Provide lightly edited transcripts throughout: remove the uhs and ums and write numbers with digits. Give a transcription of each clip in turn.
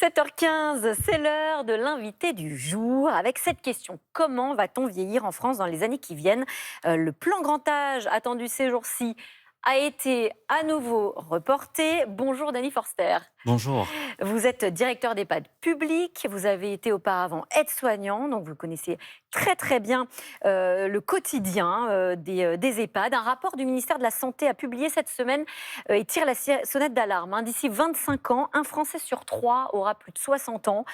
7h15, c'est l'heure de l'invité du jour avec cette question. Comment va-t-on vieillir en France dans les années qui viennent? Le plan grand âge attendu ces jours-ci a été à nouveau reporté. Bonjour Dany Forster. Bonjour. Vous êtes directeur d'EHPAD public, vous avez été auparavant aide-soignant, donc vous connaissez très très bien le quotidien des EHPAD. Un rapport du ministère de la Santé a publié cette semaine et tire la sonnette d'alarme. D'ici 25 ans, un Français sur 3 aura plus de 60 ans.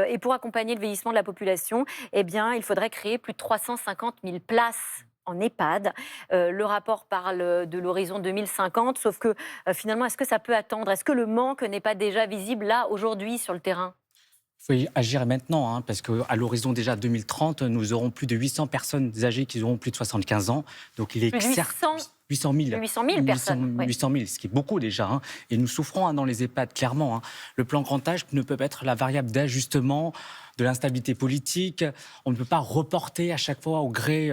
Et pour accompagner le vieillissement de la population, eh bien, il faudrait créer plus de 350 000 places en EHPAD. Le rapport parle de l'horizon 2050, sauf que finalement, est-ce que ça peut attendre? Est-ce que le manque n'est pas déjà visible là, aujourd'hui, sur le terrain? Il faut agir maintenant, parce qu'à l'horizon déjà 2030, nous aurons plus de 800 personnes âgées qui auront plus de 75 ans. Donc il est Plus de 800, 800 000. 800 000 personnes. 800 000, ce qui est beaucoup déjà. Et nous souffrons dans les EHPAD, clairement. Le plan grand âge ne peut pas être la variable d'ajustement de l'instabilité politique. On ne peut pas reporter à chaque fois au gré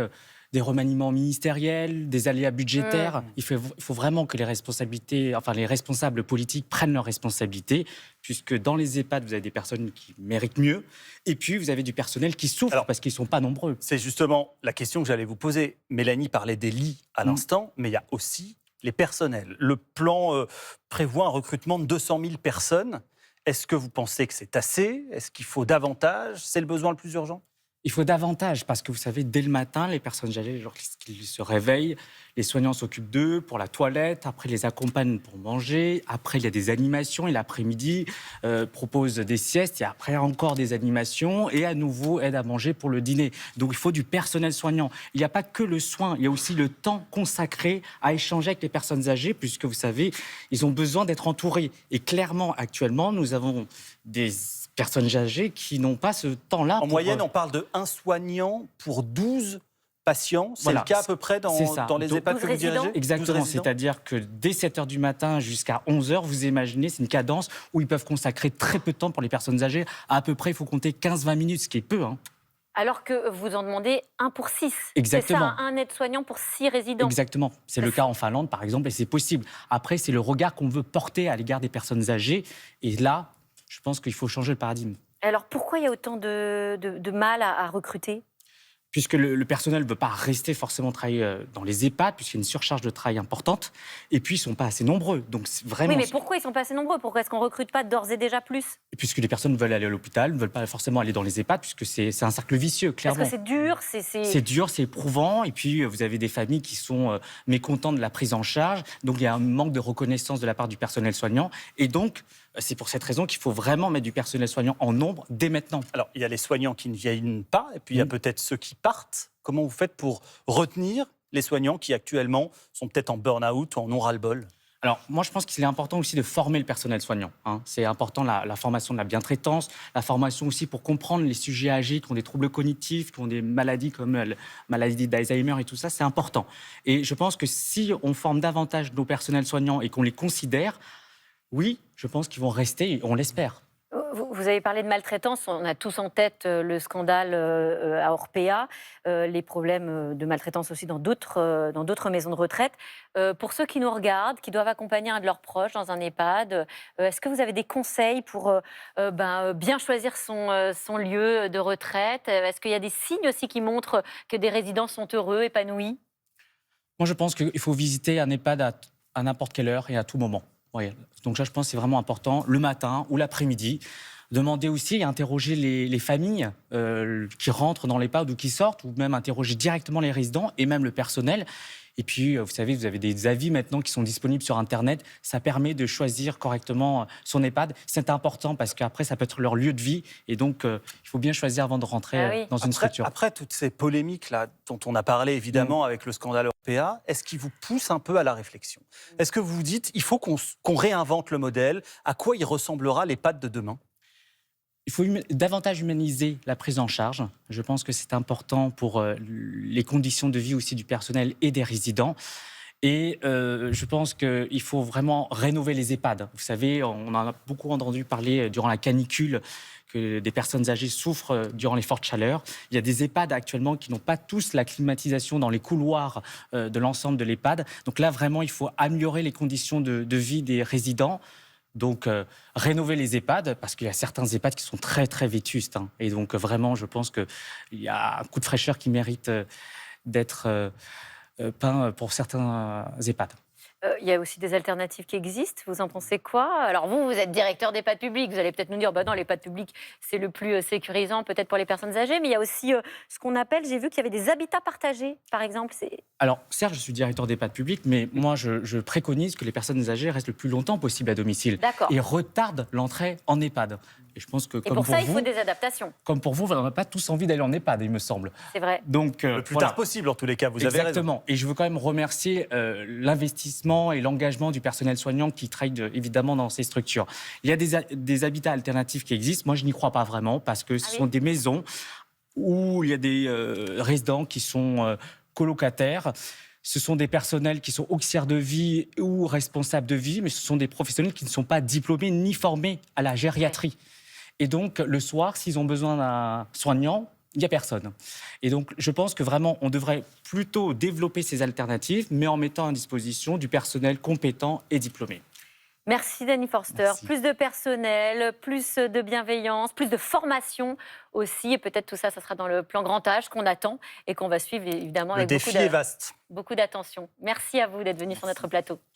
des remaniements ministériels, des aléas budgétaires. Il faut vraiment que les responsables politiques prennent leurs responsabilités, puisque dans les EHPAD, vous avez des personnes qui méritent mieux, et puis vous avez du personnel qui souffre parce qu'ils ne sont pas nombreux. C'est justement la question que j'allais vous poser. Mélanie parlait des lits à l'instant, mais il y a aussi les personnels. Le plan prévoit un recrutement de 200 000 personnes. Est-ce que vous pensez que c'est assez? Est-ce qu'il faut davantage? C'est le besoin le plus urgent? Il faut davantage, parce que vous savez, dès le matin, les personnes âgées, lorsqu'ils se réveillent, les soignants s'occupent d'eux pour la toilette, après ils les accompagnent pour manger, après il y a des animations, et l'après-midi propose des siestes, et après encore des animations, et à nouveau aide à manger pour le dîner. Donc il faut du personnel soignant. Il n'y a pas que le soin, il y a aussi le temps consacré à échanger avec les personnes âgées, puisque vous savez, ils ont besoin d'être entourés. Et clairement, actuellement, nous avons des personnes âgées qui n'ont pas ce temps-là. En moyenne, on parle de 1 soignant pour 12 patients. C'est le cas à peu près dans les EHPAD que vous dirigez? Exactement, c'est-à-dire que dès 7h du matin jusqu'à 11h, vous imaginez, c'est une cadence où ils peuvent consacrer très peu de temps pour les personnes âgées. À peu près, il faut compter 15-20 minutes, ce qui est peu. Alors que vous en demandez 1 pour 6. Exactement. C'est ça, un aide-soignant pour 6 résidents. Exactement. C'est le cas en Finlande, par exemple, et c'est possible. Après, c'est le regard qu'on veut porter à l'égard des personnes âgées. Et là, je pense qu'il faut changer le paradigme. Alors, pourquoi il y a autant de mal à recruter? Puisque le personnel ne veut pas rester forcément travailler dans les EHPAD, puisqu'il y a une surcharge de travail importante, et puis ils ne sont pas assez nombreux. Donc vraiment... Oui, mais pourquoi ils ne sont pas assez nombreux? Pourquoi est-ce qu'on ne recrute pas d'ores et déjà plus? Et puisque les personnes veulent aller à l'hôpital, ne veulent pas forcément aller dans les EHPAD, puisque c'est un cercle vicieux, clairement. Parce que c'est dur, C'est dur, c'est éprouvant, et puis vous avez des familles qui sont mécontentes de la prise en charge, donc il y a un manque de reconnaissance de la part du personnel soignant, et donc c'est pour cette raison qu'il faut vraiment mettre du personnel soignant en nombre dès maintenant. Alors, il y a les soignants qui ne vieillissent pas, et puis il y a peut-être ceux qui partent. Comment vous faites pour retenir les soignants qui actuellement sont peut-être en burn-out ou en non-ras-le-bol? Alors, moi, je pense qu'il est important aussi de former le personnel soignant. C'est important, la formation de la bientraitance, la formation aussi pour comprendre les sujets âgés qui ont des troubles cognitifs, qui ont des maladies comme la maladie d'Alzheimer et tout ça, c'est important. Et je pense que si on forme davantage nos personnels soignants et qu'on les considère, oui, je pense qu'ils vont rester, on l'espère. Vous avez parlé de maltraitance, on a tous en tête le scandale à Orpea, les problèmes de maltraitance aussi dans d'autres maisons de retraite. Pour ceux qui nous regardent, qui doivent accompagner un de leurs proches dans un EHPAD, est-ce que vous avez des conseils pour bien choisir son lieu de retraite? Est-ce qu'il y a des signes aussi qui montrent que des résidents sont heureux, épanouis? Moi, je pense qu'il faut visiter un EHPAD à n'importe quelle heure et à tout moment. Ouais. Donc là, je pense que c'est vraiment important, le matin ou l'après-midi. Demander aussi et interroger les familles qui rentrent dans l'EHPAD ou qui sortent, ou même interroger directement les résidents et même le personnel. Et puis, vous savez, vous avez des avis maintenant qui sont disponibles sur Internet. Ça permet de choisir correctement son EHPAD. C'est important parce qu'après, ça peut être leur lieu de vie. Et donc, il faut bien choisir avant de rentrer dans une structure. Après toutes ces polémiques-là dont on a parlé, évidemment, avec le scandale Orpea, est-ce qu'il vous pousse un peu à la réflexion? Est-ce que vous vous dites, il faut qu'on réinvente le modèle? À quoi il ressemblera l'EHPAD de demain? Il faut davantage humaniser la prise en charge. Je pense que c'est important pour les conditions de vie aussi du personnel et des résidents. Et je pense qu'il faut vraiment rénover les EHPAD. Vous savez, on en a beaucoup entendu parler durant la canicule, que des personnes âgées souffrent durant les fortes chaleurs. Il y a des EHPAD actuellement qui n'ont pas tous la climatisation dans les couloirs de l'ensemble de l'EHPAD. Donc là, vraiment, il faut améliorer les conditions de vie des résidents. Donc, rénover les EHPAD, parce qu'il y a certains EHPAD qui sont très, très vétustes. Hein. Et donc, vraiment, je pense qu'il y a un coup de fraîcheur qui mérite d'être peint pour certains EHPAD. Il y a aussi des alternatives qui existent. Vous en pensez quoi? Alors vous êtes directeur d'EHPAD public. Vous allez peut-être nous dire, bah non, l'EHPAD public, c'est le plus sécurisant peut-être pour les personnes âgées. Mais il y a aussi ce qu'on appelle, j'ai vu qu'il y avait des habitats partagés, par exemple. Alors, certes, je suis directeur d'EHPAD public, mais moi, je préconise que les personnes âgées restent le plus longtemps possible à domicile. D'accord. Et retardent l'entrée en EHPAD. Et je pense que, Et pour ça, il faut des adaptations. comme pour vous n'avez pas tous envie d'aller en EHPAD, il me semble. C'est vrai. Donc, Le plus tard possible, en tous les cas, vous avez raison. Exactement. Et je veux quand même remercier l'investissement et l'engagement du personnel soignant qui travaille évidemment dans ces structures. Il y a des habitats alternatifs qui existent. Moi, je n'y crois pas vraiment parce que ce sont des maisons où il y a des résidents qui sont colocataires. Ce sont des personnels qui sont auxiliaires de vie ou responsables de vie, mais ce sont des professionnels qui ne sont pas diplômés ni formés à la gériatrie. Et donc, le soir, s'ils ont besoin d'un soignant, il n'y a personne. Et donc, je pense que vraiment, on devrait plutôt développer ces alternatives, mais en mettant à disposition du personnel compétent et diplômé. Merci Danny Forster. Merci. Plus de personnel, plus de bienveillance, plus de formation aussi. Et peut-être tout ça, ça sera dans le plan grand âge qu'on attend et qu'on va suivre évidemment Le avec défi est vaste. beaucoup d'attention. Merci à vous d'être venu sur notre plateau.